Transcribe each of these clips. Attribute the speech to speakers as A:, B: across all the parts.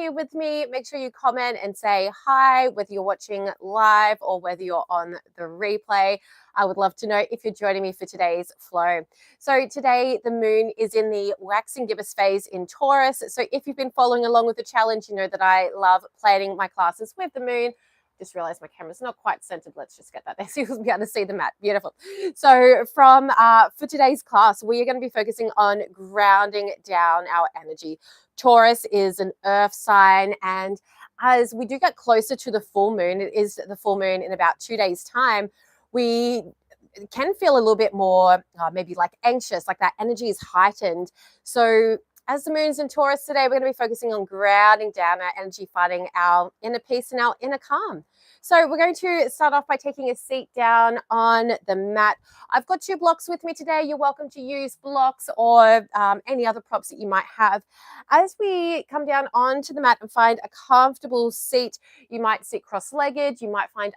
A: here with me, make sure you comment and say hi, whether you're watching live or whether you're on the replay. I would love to know if you're joining me for today's flow. So today the moon is in the waxing gibbous phase in Taurus. So if you've been following along with the challenge, you know that I love planning my classes with the moon. Just realized my camera's not quite centered. Let's just get that there so you'll be able to see the mat. Beautiful. So for today's class, we are going to be focusing on grounding down our energy. Taurus is an earth sign, and as we do get closer to the full moon, it is the full moon in about 2 days' time, we can feel a little bit more maybe like anxious, like that energy is heightened. So as the moon's in Taurus today, we're going to be focusing on grounding down our energy, finding our inner peace and our inner calm. So we're going to start off by taking a seat down on the mat. I've got 2 blocks with me today. You're welcome to use blocks or any other props that you might have. As we come down onto the mat and find a comfortable seat, you might sit cross-legged, you might find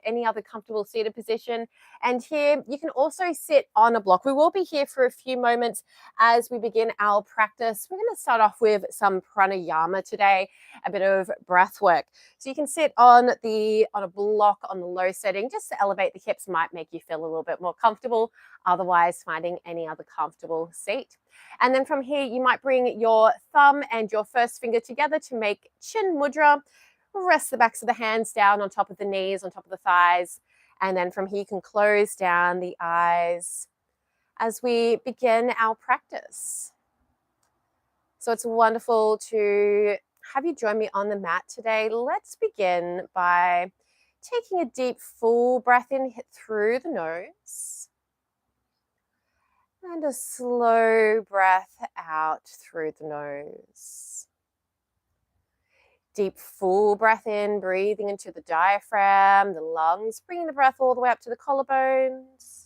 A: any other comfortable seated position. And here you can also sit on a block. We will be here for a few moments as we begin our practice. We're going to start off with some pranayama today, a bit of breath work. So you can sit on a block on the low setting just to elevate the hips, might make you feel a little bit more comfortable. Otherwise, finding any other comfortable seat. And then from here, you might bring your thumb and your first finger together to make chin mudra. Rest the backs of the hands down on top of the knees, on top of the thighs. And then from here, you can close down the eyes as we begin our practice. So it's wonderful to have you join me on the mat today. Let's begin by taking a deep, full breath in through the nose and a slow breath out through the nose. Deep, full breath in, breathing into the diaphragm, the lungs, bringing the breath all the way up to the collarbones.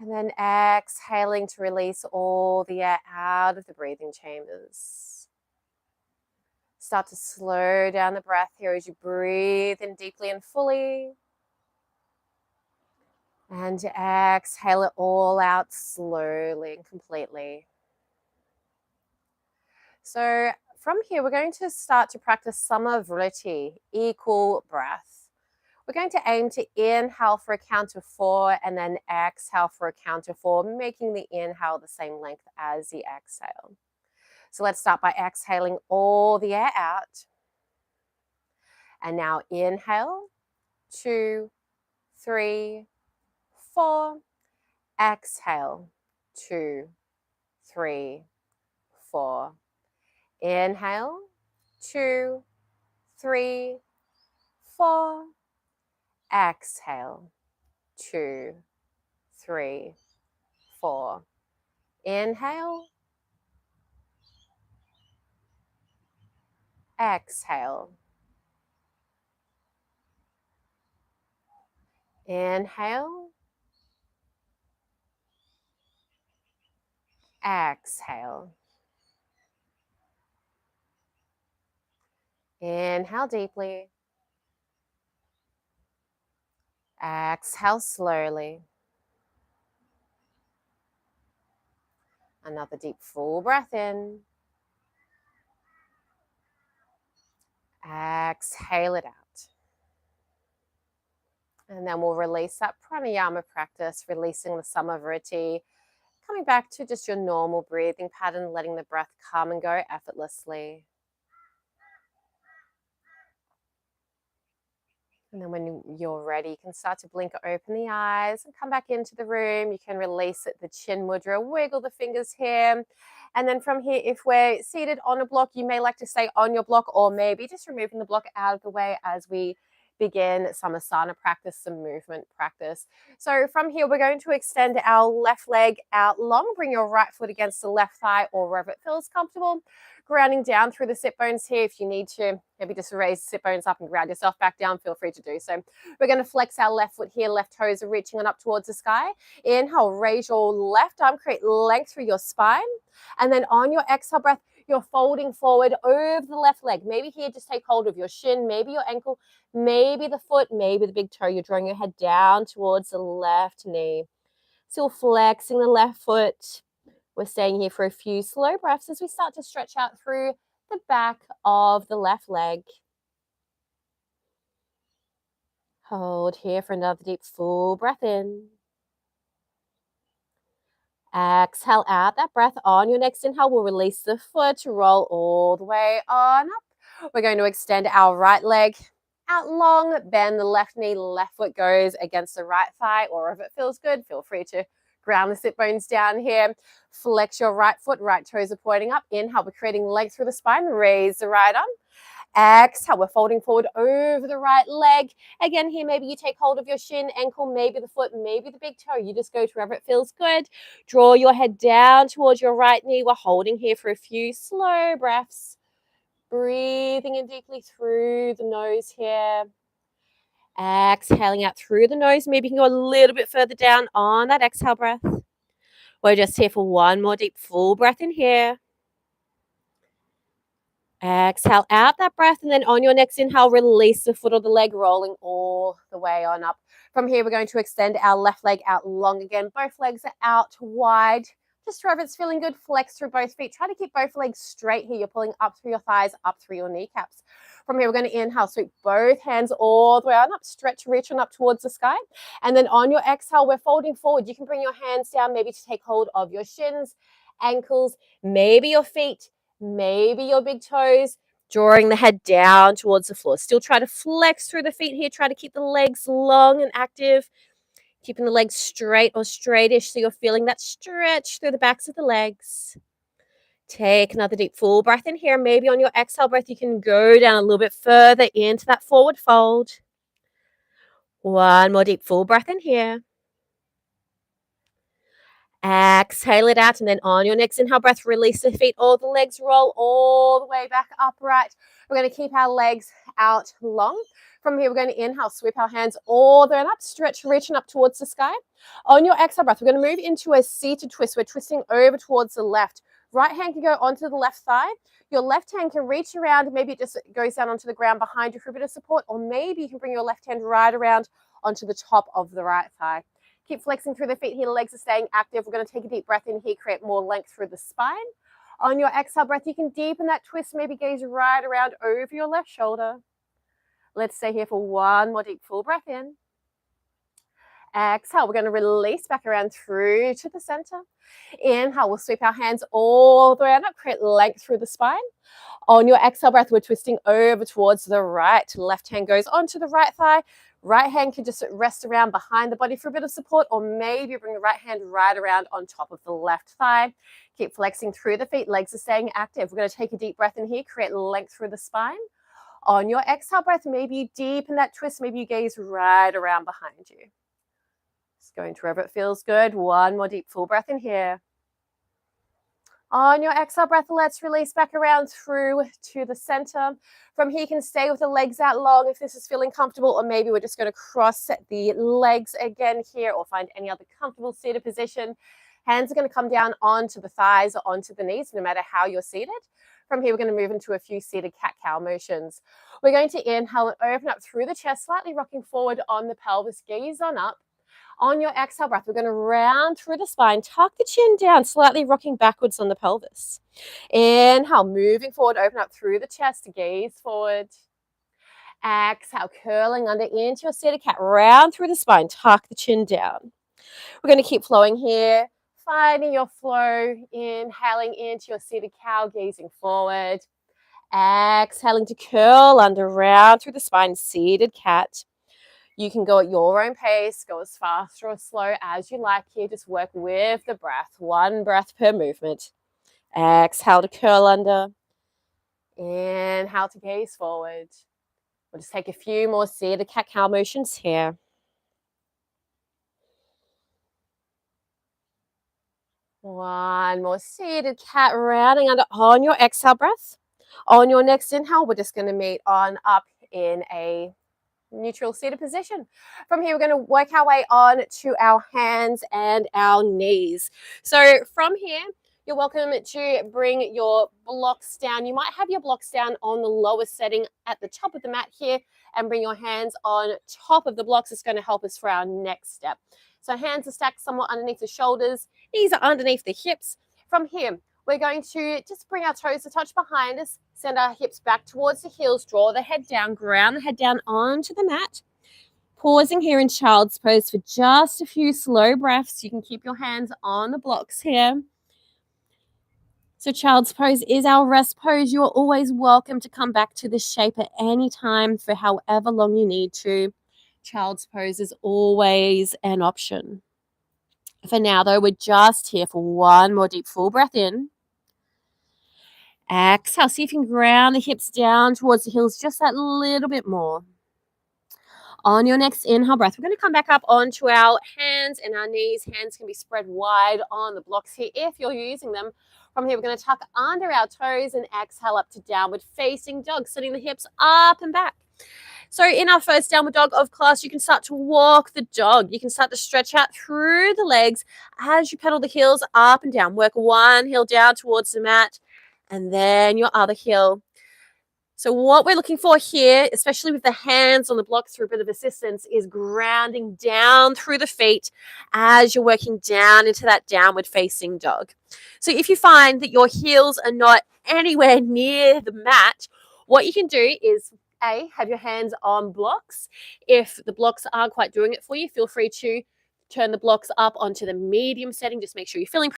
A: And then exhaling to release all the air out of the breathing chambers. Start to slow down the breath here as you breathe in deeply and fully. And exhale it all out slowly and completely. So from here, we're going to start to practice Samavriti, equal breath. We're going to aim to inhale for a count of 4 and then exhale for a count of 4, making the inhale the same length as the exhale. So let's start by exhaling all the air out. And now inhale, 2, 3, 4. Exhale, 2, 3, 4. Inhale, 2, 3, 4. Exhale, 2, 3, 4. Inhale. Exhale. Inhale. Exhale. Inhale deeply. Exhale slowly. Another deep full breath in. Exhale it out. And then we'll release that pranayama practice, releasing the Samavriti, coming back to just your normal breathing pattern, letting the breath come and go effortlessly. And then when you're ready, you can start to blink open the eyes and come back into the room. You can release the chin mudra, wiggle the fingers here. And then from here, if we're seated on a block, you may like to stay on your block, or maybe just removing the block out of the way as we begin some asana practice, some movement practice. So from here, we're going to extend our left leg out long. Bring your right foot against the left thigh or wherever it feels comfortable. Grounding down through the sit bones here. If you need to, maybe just raise the sit bones up and ground yourself back down, feel free to do so. We're going to flex our left foot here. Left toes are reaching on up towards the sky. Inhale, raise your left arm, create length through your spine. And then on your exhale breath, you're folding forward over the left leg. Maybe here, just take hold of your shin, maybe your ankle, maybe the foot, maybe the big toe. You're drawing your head down towards the left knee. Still flexing the left foot. We're staying here for a few slow breaths as we start to stretch out through the back of the left leg. Hold here for another deep full breath in. Exhale out that breath. On your next inhale, we'll release the foot, roll all the way on up. We're going to extend our right leg out long, bend the left knee, left foot goes against the right thigh, or if it feels good, feel free to ground the sit bones down here. Flex your right foot, right toes are pointing up. Inhale, we're creating length through the spine, raise the right arm. Exhale, we're folding forward over the right leg. Again, here, maybe you take hold of your shin, ankle, maybe the foot, maybe the big toe. You just go to wherever it feels good. Draw your head down towards your right knee. We're holding here for a few slow breaths. Breathing in deeply through the nose here. Exhaling out through the nose. Maybe you can go a little bit further down on that exhale breath. We're just here for one more deep full breath in here. Exhale out that breath, and then on your next inhale, release the foot or the leg, rolling all the way on up. From here, we're going to extend our left leg out long again. Both legs are out wide. Just try if it's feeling good, flex through both feet. Try to keep both legs straight here. You're pulling up through your thighs, up through your kneecaps. From here, we're going to inhale, sweep both hands all the way on up, stretch, reach on up towards the sky. And then on your exhale, we're folding forward. You can bring your hands down, maybe to take hold of your shins, ankles, maybe your feet, maybe your big toes, drawing the head down towards the floor. Still try to flex through the feet here. Try to keep the legs long and active, keeping the legs straight or straightish so you're feeling that stretch through the backs of the legs. Take another deep full breath in here. Maybe on your exhale breath, you can go down a little bit further into that forward fold. One more deep full breath in here. Exhale it out, and then on your next inhale breath, release the feet, all the legs roll all the way back upright. We're going to keep our legs out long. From here, we're going to inhale, sweep our hands all the way up, stretch, reaching up towards the sky. On your exhale breath, we're going to move into a seated twist. We're twisting over towards the left. Right hand can go onto the left thigh. Your left hand can reach around, maybe it just goes down onto the ground behind you for a bit of support, or maybe you can bring your left hand right around onto the top of the right thigh. Keep flexing through the feet here. The legs are staying active. We're going to take a deep breath in here, create more length through the spine. On your exhale breath, you can deepen that twist, maybe gaze right around over your left shoulder. Let's stay here for one more deep full breath in. Exhale, we're going to release back around through to the center. Inhale, we'll sweep our hands all the way up, create length through the spine. On your exhale breath, we're twisting over towards the right. Left hand goes onto the right thigh. Right hand can just rest around behind the body for a bit of support, or maybe bring the right hand right around on top of the left thigh. Keep flexing through the feet. Legs are staying active. We're going to take a deep breath in here, create length through the spine. On your exhale breath, maybe you deepen that twist. Maybe you gaze right around behind you. Just going to wherever it feels good. One more deep full breath in here. On your exhale breath, let's release back around through to the center. From here, you can stay with the legs out long if this is feeling comfortable, or maybe we're just going to cross the legs again here, or find any other comfortable seated position. Hands are going to come down onto the thighs or onto the knees, no matter how you're seated. From here, we're going to move into a few seated cat-cow motions. We're going to inhale and open up through the chest, slightly rocking forward on the pelvis, gaze on up. On your exhale breath, we're going to round through the spine, tuck the chin down, slightly rocking backwards on the pelvis. Inhale, moving forward, open up through the chest, gaze forward. Exhale, curling under into your seated cat, round through the spine, tuck the chin down. We're going to keep flowing here, finding your flow, inhaling into your seated cow, gazing forward. Exhaling to curl under, round through the spine, seated cat. You can go at your own pace, go as fast or as slow as you like here. Just work with the breath, one breath per movement. Exhale to curl under. Inhale to gaze forward. We'll just take a few more seated cat-cow motions here. One more seated cat, rounding under on your exhale breath. On your next inhale, we're just going to meet on up in a neutral seated position. From here, we're going to work our way on to our hands and our knees. So from here, you're welcome to bring your blocks down. You might have your blocks down on the lowest setting at the top of the mat here, and bring your hands on top of the blocks. It's going to help us for our next step. So hands are stacked somewhat underneath the shoulders. Knees are underneath the hips. From here, we're going to just bring our toes a touch behind us, send our hips back towards the heels, draw the head down, ground the head down onto the mat. Pausing here in child's pose for just a few slow breaths. You can keep your hands on the blocks here. So child's pose is our rest pose. You're always welcome to come back to this shape at any time for however long you need to. Child's pose is always an option. For now, though, we're just here for one more deep full breath in. Exhale. See if you can ground the hips down towards the heels just that little bit more. On your next inhale breath, we're going to come back up onto our hands and our knees. Hands can be spread wide on the blocks here if you're using them. From here, we're going to tuck under our toes and exhale up to downward facing dog, sending the hips up and back. So in our first downward dog of class, you can start to walk the dog. You can start to stretch out through the legs as you pedal the heels up and down. Work one heel down towards the mat and then your other heel. So what we're looking for here, especially with the hands on the blocks through a bit of assistance, is grounding down through the feet as you're working down into that downward facing dog. So if you find that your heels are not anywhere near the mat, what you can do is have your hands on blocks. If the blocks aren't quite doing it for you, feel free to turn the blocks up onto the medium setting. Just make sure you're feeling